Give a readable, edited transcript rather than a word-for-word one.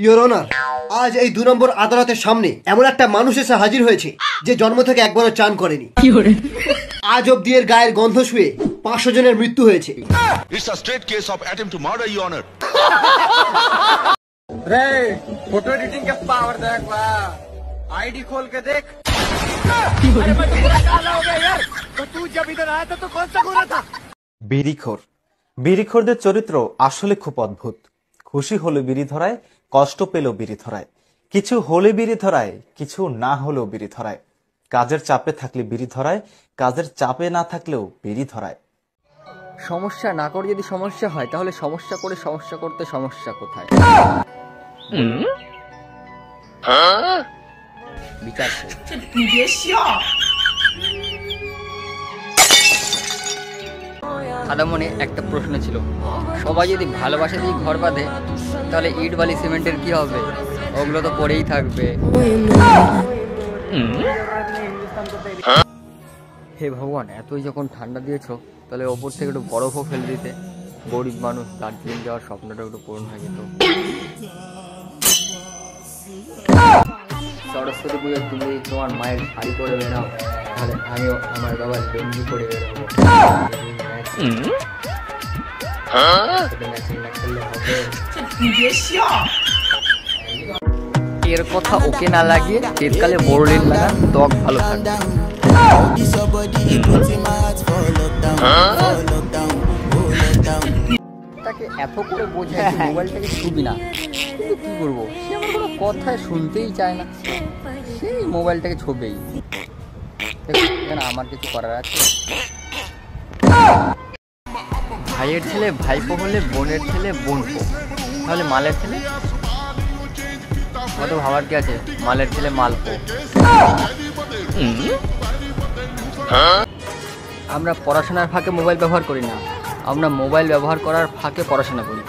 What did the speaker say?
Your honour, আজ এই 2 নম্বর আদালতের সামনে এমন একটা মানুষ এসে হাজির হয়েছে যে জন্ম থেকে একবারও চান করেনি। আজ অব্দি এর গায়ের গন্ধ শুয়ে 500 জনের মৃত্যু হয়েছে। It's a straight case of attempt to murder, Your Honor. रे फोटो एडिटिंग के पावर देख वाह, आईडी खोल के देख। अरे मैं तो पूरा काला हो गया यार। तो तू जब इधर आया था तो कौन सा गोरा था? বিড়িখোর। বিড়িখোরদের চরিত্র আসলে খুব অদ্ভুত। খুশি হলে বিড়ি ধরায়, কষ্ট পেলেও বিড়ি ধরায়, কিছু হলে বিড়ি ধরায়, কিছু না হলেও বিড়ি ধরায়। কাজের চাপে থাকলে বিড়ি ধরায়, কাজের চাপে না থাকলেও বিড়ি ধরায়। সমস্যা না করে যদি সমস্যা হয় তাহলে সমস্যা করে সমস্যা করতে সমস্যা কোথায়? বিচার সাদা মনে একটা প্রশ্ন ছিল, সবাই যদি ভালোবাসা দিয়ে ঘর বাঁধে তাহলে ইট বালি সিমেন্টের কি হবে? ওগুলো তো পরেই থাকবে। হে ভগবান, এতই যখন ঠান্ডা দিয়েছো তাহলে ওপর থেকে একটু বরফও ফেলে দিতে, গরিব মানুষ দার্জিলিং যাওয়ার স্বপ্নটা একটু পূরণ হয়ে যেত। সরস্বতী পুজো তুমি তোমার মায়ের শাড়ি পরে বেরাও, তাহলে আমিও আমার বাবার লুঙ্গি পরে বেরোবো। এর কথা ওকে না লাগিয়ে শীতকালে বোরলিন লাগান, ত্বক ভালো থাকবে। তাকে এত করে বোঝাই মোবাইলটাকে ছুবি না, কিন্তু কি করবো, সে আমার কোনো কথায় শুনতেই চায় না, সেই মোবাইলটাকে ছবেই। আমার কিছু করার আছে? ভাইয়ের ছেলে ভাইপো হলে বোনের ছেলে বোনপো, তাহলে মালের ছেলে? কত ভাবার কি আছে, মালের ছেলে মালপো। আমরা পড়াশোনার ফাঁকে মোবাইল ব্যবহার করি না, আমরা মোবাইল ব্যবহার করার ফাঁকে পড়াশোনা করি।